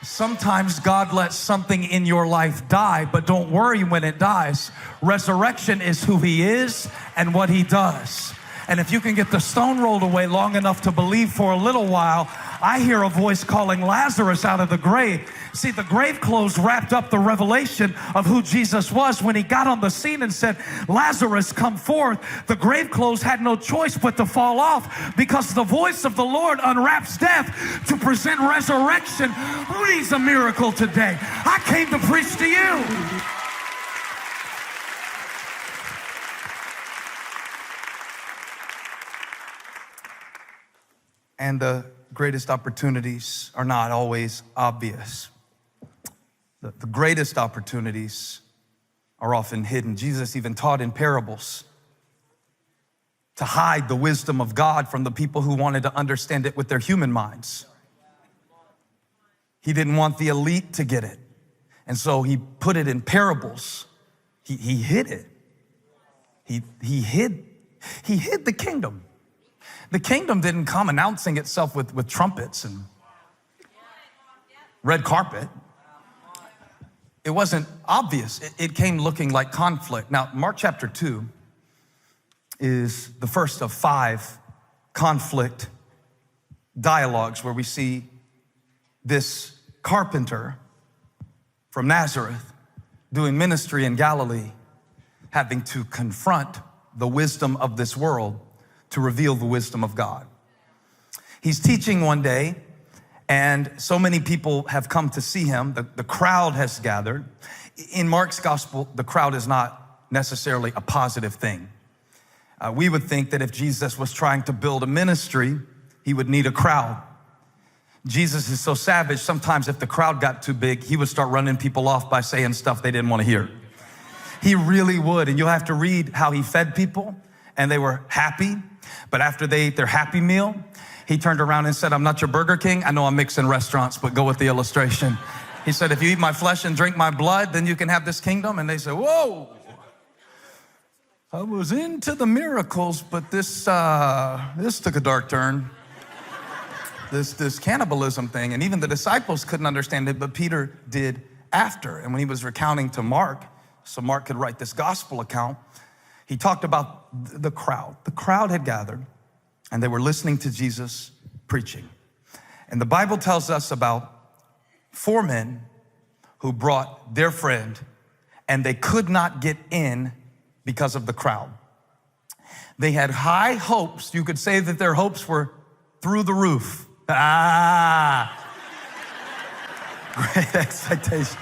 Sometimes God lets something in your life die, but don't worry when it dies. Resurrection is who he is and what he does. And if you can get the stone rolled away long enough to believe for a little while, I hear a voice calling Lazarus out of the grave. See, the grave clothes wrapped up the revelation of who Jesus was. When he got on the scene and said, Lazarus, come forth, the grave clothes had no choice but to fall off, because the voice of the Lord unwraps death to present resurrection. Who needs a miracle today? I came to preach to you. And the greatest opportunities are not always obvious. The greatest opportunities are often hidden. Jesus even taught in parables to hide the wisdom of God from the people who wanted to understand it with their human minds. He didn't want the elite to get it. And so he put it in parables. He hid it. He hid the kingdom. The kingdom didn't come announcing itself with trumpets and red carpet. It wasn't obvious. It came looking like conflict. Now, Mark chapter 2 is the first of 5 conflict dialogues where we see this carpenter from Nazareth doing ministry in Galilee, having to confront the wisdom of this world to reveal the wisdom of God. He's teaching one day, and so many people have come to see him. The crowd has gathered. In Mark's gospel, the crowd is not necessarily a positive thing. We would think that if Jesus was trying to build a ministry, he would need a crowd. Jesus is so savage, sometimes if the crowd got too big, he would start running people off by saying stuff they didn't want to hear. He really would, and you'll have to read how he fed people, and they were happy. But after they ate their happy meal, he turned around and said, I'm not your Burger King. I know I'm mixing restaurants, but go with the illustration. He said, if you eat my flesh and drink my blood, then you can have this kingdom. And they said, whoa, I was into the miracles, but this took a dark turn. This cannibalism thing. And even the disciples couldn't understand it, but Peter did after. And when he was recounting to Mark, so Mark could write this gospel account, he talked about the crowd. The crowd had gathered, and they were listening to Jesus preaching. And the Bible tells us about 4 men who brought their friend, and they could not get in because of the crowd. They had high hopes. You could say that their hopes were through the roof. Great expectation.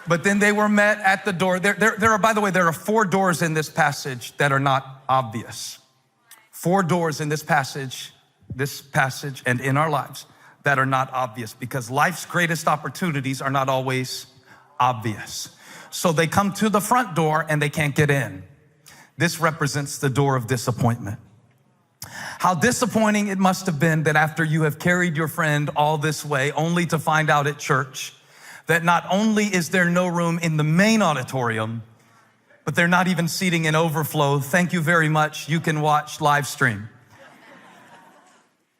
But then they were met at the door. By the way, there are 4 doors in this passage that are not obvious. 4 doors in this passage and in our lives that are not obvious, because life's greatest opportunities are not always obvious. So they come to the front door and they can't get in. This represents the door of disappointment. How disappointing it must have been that after you have carried your friend all this way, only to find out at church that not only is there no room in the main auditorium, but they're not even seating in overflow. Thank you very much. You can watch live stream.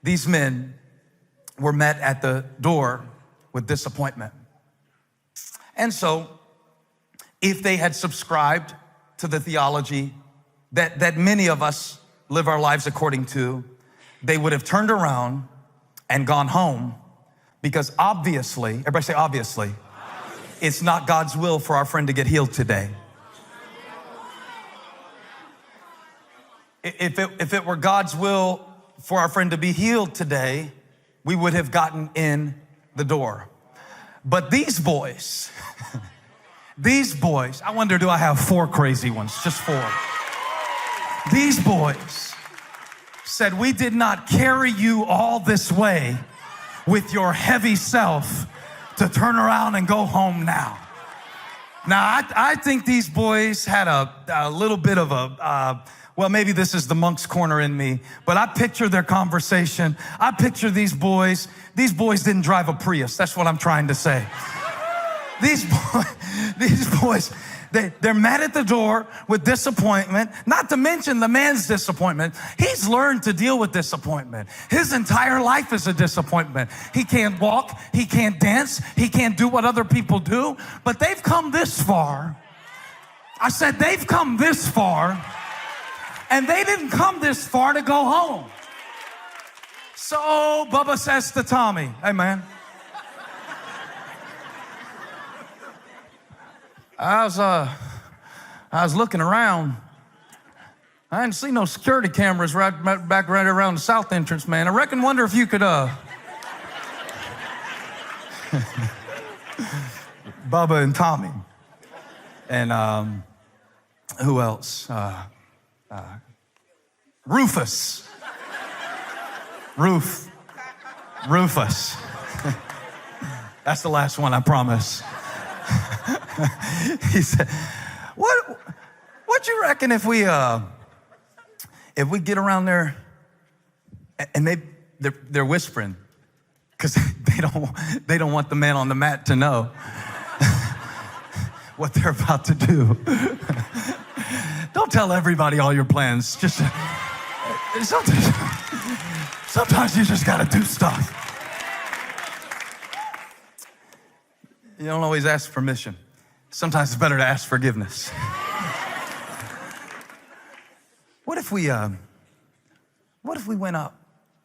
These men were met at the door with disappointment. And so, if they had subscribed to the theology that many of us live our lives according to, they would have turned around and gone home, because obviously, everybody say obviously, it's not God's will for our friend to get healed today. If it were God's will for our friend to be healed today, we would have gotten in the door. But these boys, I wonder, do I have 4 crazy ones? Just 4. These boys said, we did not carry you all this way with your heavy self to turn around and go home now. Now, I think these boys had a little bit of well, maybe this is the monk's corner in me, but I picture their conversation. I picture these boys. These boys didn't drive a Prius. That's what I'm trying to say. These boys, They're met at the door with disappointment, not to mention the man's disappointment. He's learned to deal with disappointment. His entire life is a disappointment. He can't walk, he can't dance, he can't do what other people do, but they've come this far. I said they've come this far, and they didn't come this far to go home. So Bubba says to Tommy, hey man, I was looking around. I didn't see no security cameras right around the south entrance, man. I wonder if you could, Bubba and Tommy. And who else? Rufus. Rufus. That's the last one, I promise. He said, what you reckon if we get around there and they're whispering, because they don't want the man on the mat to know what they're about to do. Don't tell everybody all your plans. Just sometimes you just gotta do stuff. You don't always ask permission. Sometimes it's better to ask forgiveness. What if we went up?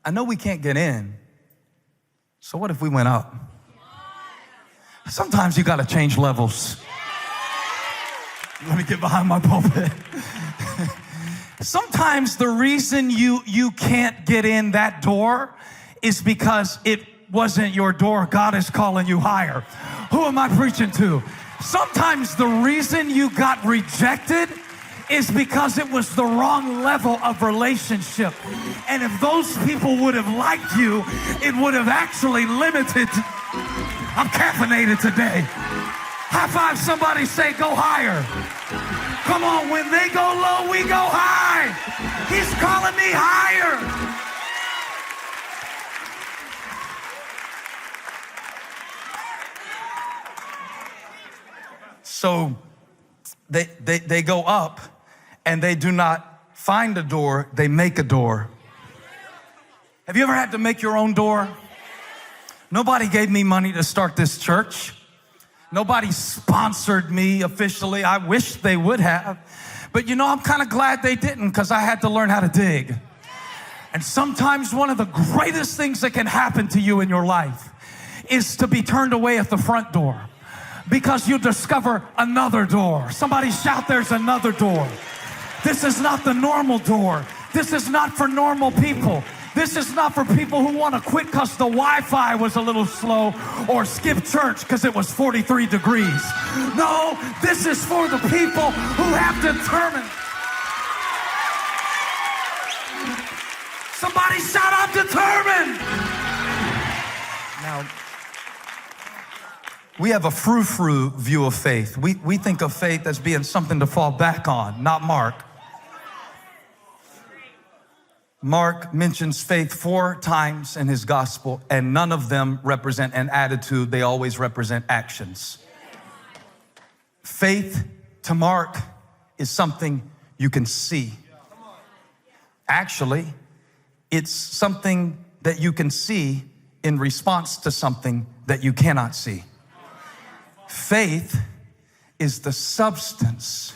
I know we can't get in, so what if we went up? Sometimes you gotta change levels. Let me get behind my pulpit. Sometimes the reason you can't get in that door is because it wasn't your door. God is calling you higher. Who am I preaching to? Sometimes the reason you got rejected is because it was the wrong level of relationship. And if those people would have liked you, it would have actually limited. I'm caffeinated today. High five somebody, say go higher. Come on, when they go low, we go high. He's calling me higher. So they go up and they do not find a door, they make a door. Have you ever had to make your own door? Nobody gave me money to start this church. Nobody sponsored me officially. I wish they would have. But you know, I'm kind of glad they didn't, because I had to learn how to dig. And sometimes one of the greatest things that can happen to you in your life is to be turned away at the front door, because you discover another door. Somebody shout, there's another door. This is not the normal door. This is not for normal people. This is not for people who want to quit because the Wi-Fi was a little slow, or skip church because it was 43 degrees. No, this is for the people who have determined. Somebody shout out determined. Now, we have a frou-frou view of faith. We think of faith as being something to fall back on, not Mark. Mark mentions faith 4 times in his gospel, and none of them represent an attitude. They always represent actions. Faith to Mark is something you can see. Actually, it's something that you can see in response to something that you cannot see. Faith is the substance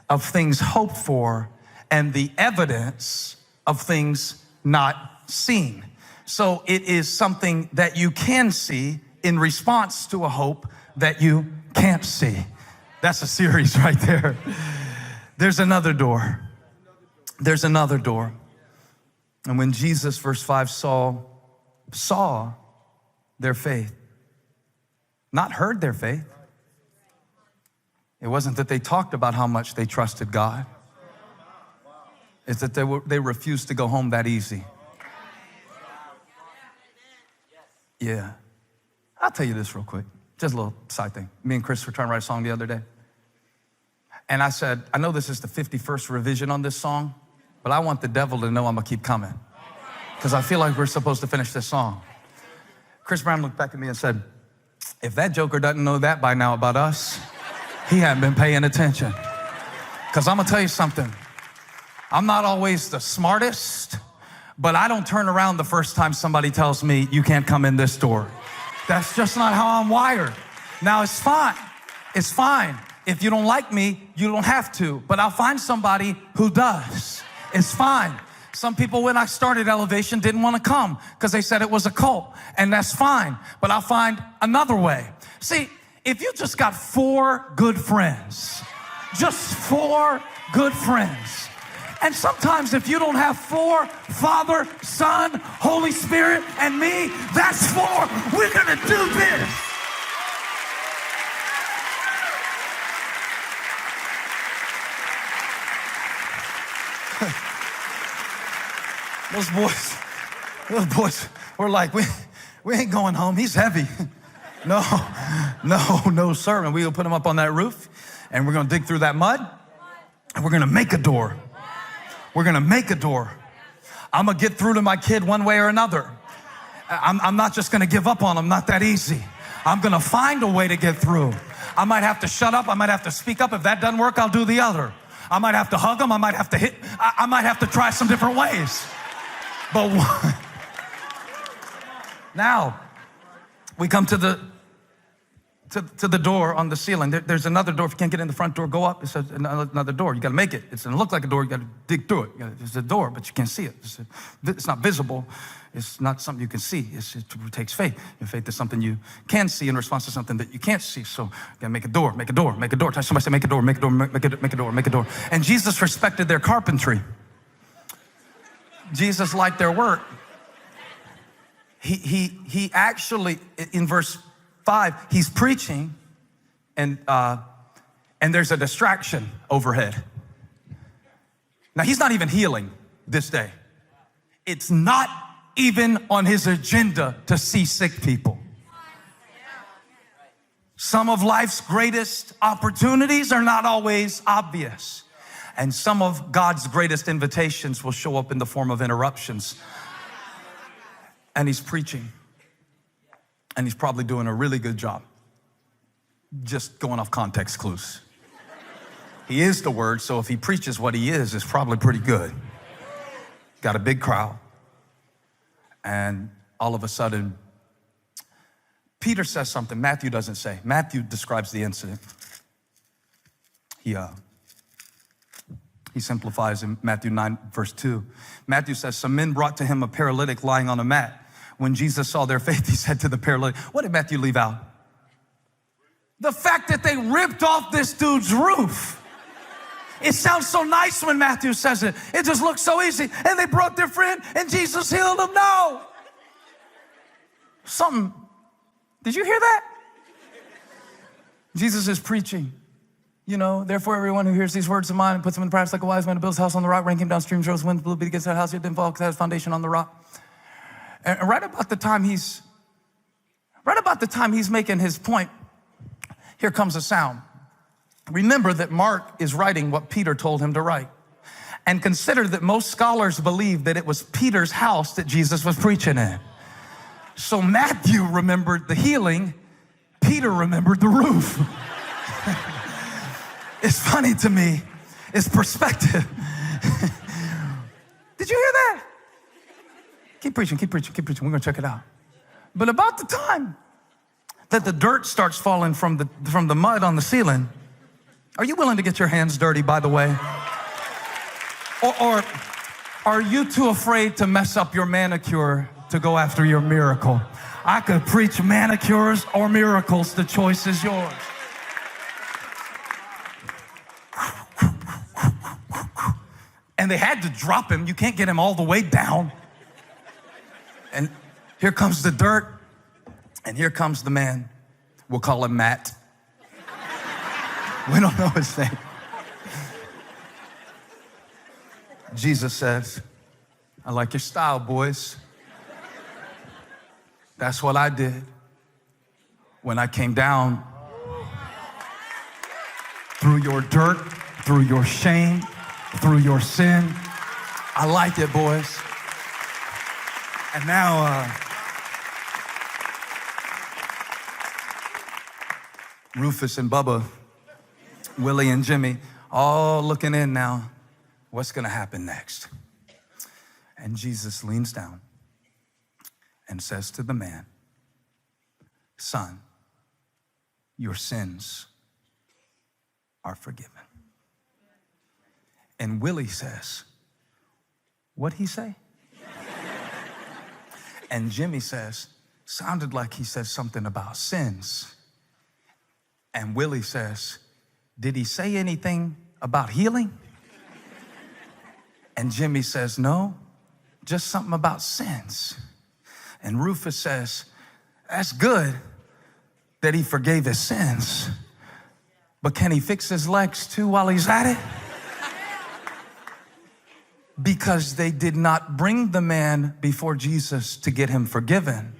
of things hoped for and the evidence of things not seen. So it is something that you can see in response to a hope that you can't see. That's a series right there. There's another door. There's another door. And when Jesus, verse 5, saw their faith, not heard their faith. It wasn't that they talked about how much they trusted God. It's that they refused to go home that easy. Yeah. I'll tell you this real quick. Just a little side thing. Me and Chris were trying to write a song the other day. And I said, I know this is the 51st revision on this song, but I want the devil to know I'm going to keep coming, because I feel like we're supposed to finish this song. Chris Brown looked back at me and said, if that joker doesn't know that by now about us, He hadn't been paying attention. Because I'm gonna tell you something. I'm not always the smartest, but I don't turn around the first time somebody tells me you can't come in this door. That's just not how I'm wired. Now it's fine. It's fine. If you don't like me, you don't have to, but I'll find somebody who does. It's fine. Some people, when I started Elevation, didn't want to come because they said it was a cult, and that's fine, but I'll find another way. See, if you just got 4 good friends, just 4 good friends, and sometimes if you don't have 4, Father, Son, Holy Spirit, and me, that's 4. We're gonna do this. Those boys were like, we ain't going home. He's heavy. No, sir. And we'll put him up on that roof, and we're gonna dig through that mud, and we're gonna make a door. We're gonna make a door. I'm gonna get through to my kid one way or another. I'm not just gonna give up on him, not that easy. I'm gonna find a way to get through. I might have to shut up, I might have to speak up. If that doesn't work, I'll do the other. I might have to hug him, I might have to hit, I might have to try some different ways. But now, we come to the door on the ceiling. There's another door. If you can't get in the front door, go up. It's another door. You got to make it. It's going to look like a door. You got to dig through it. It's a door, but you can't see it. It's not visible. It's not something you can see. It takes faith. And faith is something you can see in response to something that you can't see. So you got to make a door, make a door, make a door. Somebody say, make a door, make a door, make a door, make a door. And Jesus respected their carpentry. Jesus liked their work. He actually, in verse 5, he's preaching, and there's a distraction overhead. Now, he's not even healing this day. It's not even on his agenda to see sick people. Some of life's greatest opportunities are not always obvious. And some of God's greatest invitations will show up in the form of interruptions. And he's preaching. And he's probably doing a really good job. Just going off context clues. He is the word, so if he preaches what he is, it's probably pretty good. Got a big crowd. And all of a sudden, Peter says something Matthew doesn't say. Matthew describes the incident. He simplifies in Matthew 9, verse 2. Matthew says, some men brought to him a paralytic lying on a mat. When Jesus saw their faith, he said to the paralytic, what did Matthew leave out? The fact that they ripped off this dude's roof. It sounds so nice when Matthew says it. It just looks so easy. And they brought their friend and Jesus healed him. No. Did you hear that? Jesus is preaching. You know, therefore everyone who hears these words of mine and puts them in practice like a wise man who builds a house on the rock, rain came down, streams rose, wind blew, beat against that house, it didn't fall because it has foundation on the rock. And right about the time he's making his point, here comes a sound. Remember that Mark is writing what Peter told him to write. And consider that most scholars believe that it was Peter's house that Jesus was preaching in. So Matthew remembered the healing, Peter remembered the roof. It's funny to me. It's perspective. Did you hear that? Keep preaching. We're going to check it out. But about the time that the dirt starts falling from the mud on the ceiling, are you willing to get your hands dirty, by the way? Or are you too afraid to mess up your manicure to go after your miracle? I could preach manicures or miracles. The choice is yours. And they had to drop him. You can't get him all the way down. And here comes the dirt. And here comes the man. We'll call him Matt. We don't know his name. Jesus says, I like your style, boys. That's what I did when I came down through your dirt, through your shame, through your sin. I like it, boys. And now, Rufus and Bubba Willie and Jimmy all looking in now. What's going to happen next? And Jesus leans down and says to the man, son, your sins are forgiven. And Willie says, what'd he say? And Jimmy says, sounded like he said something about sins. And Willie says, did he say anything about healing? And Jimmy says, no, just something about sins. And Rufus says, that's good that he forgave his sins, but can he fix his legs too while he's at it? Because they did not bring the man before Jesus to get him forgiven.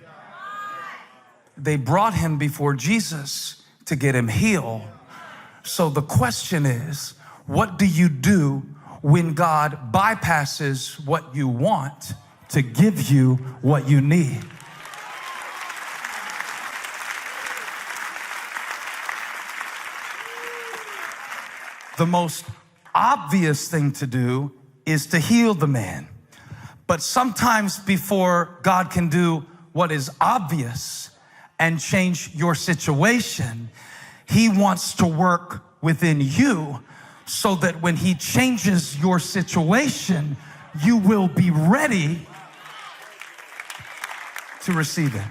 They brought him before Jesus to get him healed. So the question is, what do you do when God bypasses what you want to give you what you need? The most obvious thing to do is to heal the man. But sometimes before God can do what is obvious and change your situation, he wants to work within you so that when he changes your situation, you will be ready to receive it.